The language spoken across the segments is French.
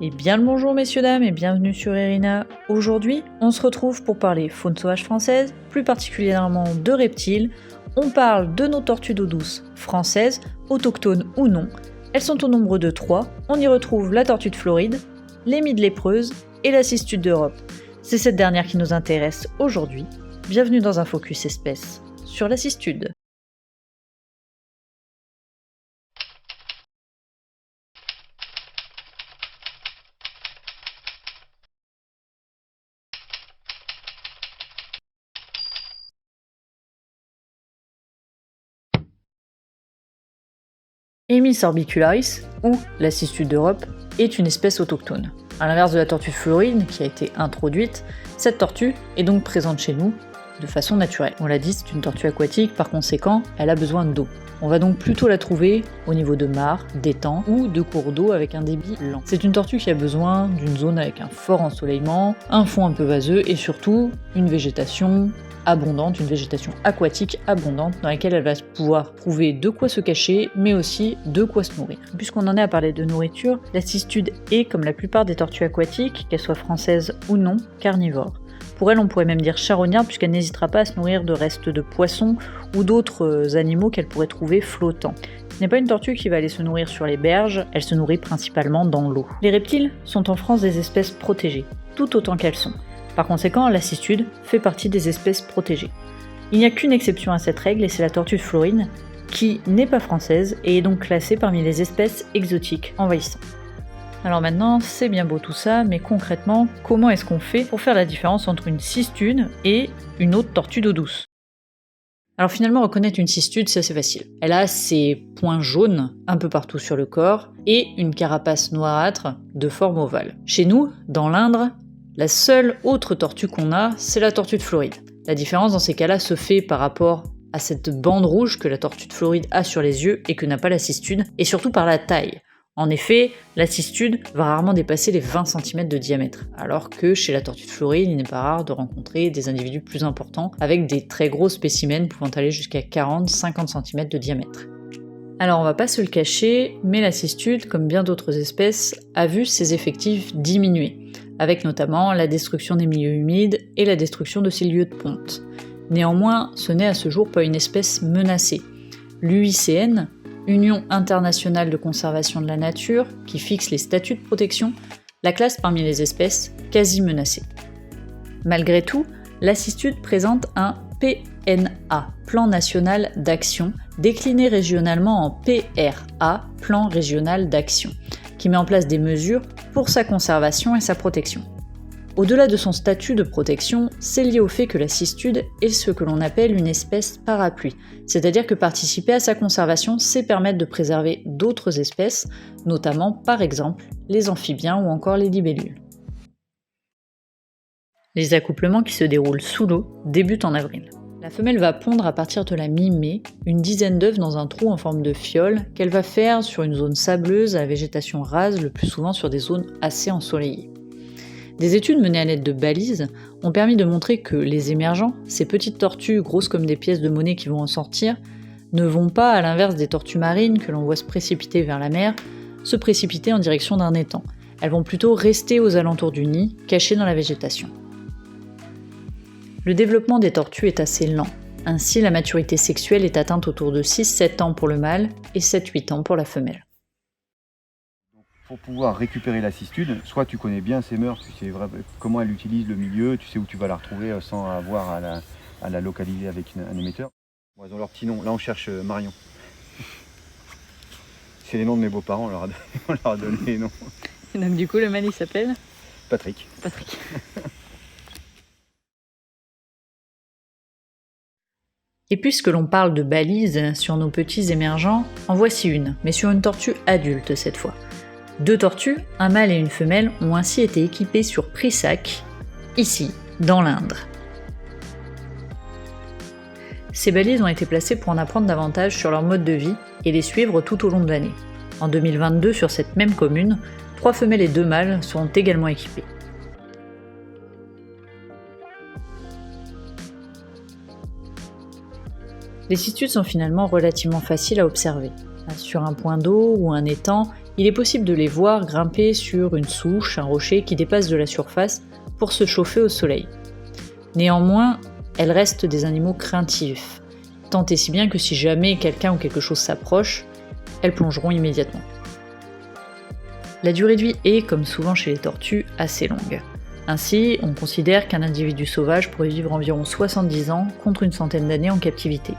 Et bien le bonjour messieurs dames et bienvenue sur Erina. Aujourd'hui, on se retrouve pour parler faune sauvage française, plus particulièrement de reptiles. On parle de nos tortues d'eau douce françaises, autochtones ou non. Elles sont au nombre de 3. On y retrouve la tortue de Floride, l'émide lépreuse et la cistude d'Europe. C'est cette dernière qui nous intéresse aujourd'hui. Bienvenue dans un focus espèce sur la cistude. Emys orbicularis, ou la cistude d'Europe, est une espèce autochtone. A l'inverse de la tortue de Floride, qui a été introduite, cette tortue est donc présente chez nous de façon naturelle. On l'a dit, c'est une tortue aquatique, par conséquent, elle a besoin d'eau. On va donc plutôt la trouver au niveau de mares, d'étangs ou de cours d'eau avec un débit lent. C'est une tortue qui a besoin d'une zone avec un fort ensoleillement, un fond un peu vaseux et surtout une végétation abondante, une végétation aquatique abondante dans laquelle elle va pouvoir trouver de quoi se cacher mais aussi de quoi se nourrir. Puisqu'on en est à parler de nourriture, la cistude est, comme la plupart des tortues aquatiques, qu'elles soient françaises ou non, carnivore. Pour elle, on pourrait même dire charognarde puisqu'elle n'hésitera pas à se nourrir de restes de poissons ou d'autres animaux qu'elle pourrait trouver flottants. Ce n'est pas une tortue qui va aller se nourrir sur les berges, elle se nourrit principalement dans l'eau. Les reptiles sont en France des espèces protégées, tout autant qu'elles sont. Par conséquent, la cistude fait partie des espèces protégées. Il n'y a qu'une exception à cette règle et c'est la tortue de Floride, qui n'est pas française et est donc classée parmi les espèces exotiques envahissantes. Alors maintenant, c'est bien beau tout ça, mais concrètement, comment est-ce qu'on fait pour faire la différence entre une cistude et une autre tortue d'eau douce ? Alors finalement, reconnaître une cistude, c'est assez facile. Elle a ses points jaunes un peu partout sur le corps et une carapace noirâtre de forme ovale. Chez nous, dans l'Indre, la seule autre tortue qu'on a, c'est la tortue de Floride. La différence dans ces cas-là se fait par rapport à cette bande rouge que la tortue de Floride a sur les yeux et que n'a pas la cistude, et surtout par la taille. En effet, la cistude va rarement dépasser les 20 cm de diamètre, alors que chez la tortue de Floride, il n'est pas rare de rencontrer des individus plus importants avec des très gros spécimens pouvant aller jusqu'à 40-50 cm de diamètre. Alors on va pas se le cacher, mais la cistude, comme bien d'autres espèces, a vu ses effectifs diminuer, avec notamment la destruction des milieux humides et la destruction de ses lieux de ponte. Néanmoins, ce n'est à ce jour pas une espèce menacée. L'UICN, Union internationale de conservation de la nature, qui fixe les statuts de protection, la classe parmi les espèces quasi menacées. Malgré tout, la cistude présente un PNA, Plan National d'Action, décliné régionalement en PRA, Plan Régional d'Action, qui met en place des mesures pour sa conservation et sa protection. Au-delà de son statut de protection, c'est lié au fait que la cistude est ce que l'on appelle une espèce parapluie, c'est-à-dire que participer à sa conservation, c'est permettre de préserver d'autres espèces, notamment par exemple les amphibiens ou encore les libellules. Les accouplements qui se déroulent sous l'eau débutent en avril. La femelle va pondre à partir de la mi-mai une dizaine d'œufs dans un trou en forme de fiole qu'elle va faire sur une zone sableuse à végétation rase, le plus souvent sur des zones assez ensoleillées. Des études menées à l'aide de balises ont permis de montrer que les émergents, ces petites tortues grosses comme des pièces de monnaie qui vont en sortir, ne vont pas, à l'inverse des tortues marines que l'on voit se précipiter vers la mer, se précipiter en direction d'un étang. Elles vont plutôt rester aux alentours du nid, cachées dans la végétation. Le développement des tortues est assez lent. Ainsi, la maturité sexuelle est atteinte autour de 6-7 ans pour le mâle et 7-8 ans pour la femelle. Pour pouvoir récupérer la cistude, soit tu connais bien ses mœurs, tu sais comment elle utilise le milieu, tu sais où tu vas la retrouver sans avoir à la localiser avec un émetteur. Bon, ils ont leur petit nom. Là, on cherche Marion. C'est les noms de mes beaux-parents, on leur a donné les noms. Et donc du coup, le mâle il s'appelle Patrick. Patrick. Et puisque l'on parle de balises sur nos petits émergents, en voici une, mais sur une tortue adulte cette fois. 2 tortues, un mâle et une femelle, ont ainsi été équipées sur Prissac, ici, dans l'Indre. Ces balises ont été placées pour en apprendre davantage sur leur mode de vie et les suivre tout au long de l'année. En 2022, sur cette même commune, 3 femelles et 2 mâles seront également équipés. Les cistudes sont finalement relativement faciles à observer. sur un point d'eau ou un étang, il est possible de les voir grimper sur une souche, un rocher qui dépasse de la surface pour se chauffer au soleil. Néanmoins, elles restent des animaux craintifs, tant et si bien que si jamais quelqu'un ou quelque chose s'approche, elles plongeront immédiatement. La durée de vie est, comme souvent chez les tortues, assez longue. Ainsi, on considère qu'un individu sauvage pourrait vivre environ 70 ans contre une centaine d'années en captivité.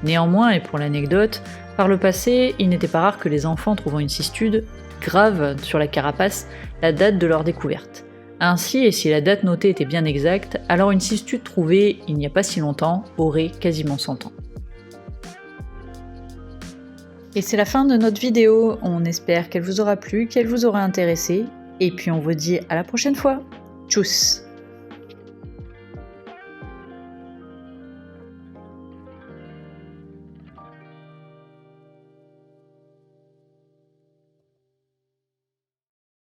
Néanmoins, et pour l'anecdote, par le passé, il n'était pas rare que les enfants trouvant une cistude gravent sur la carapace la date de leur découverte. Ainsi, et si la date notée était bien exacte, alors une cistude trouvée il n'y a pas si longtemps aurait quasiment 100 ans. Et c'est la fin de notre vidéo, on espère qu'elle vous aura plu, qu'elle vous aura intéressé, et puis on vous dit à la prochaine fois. Tchuss!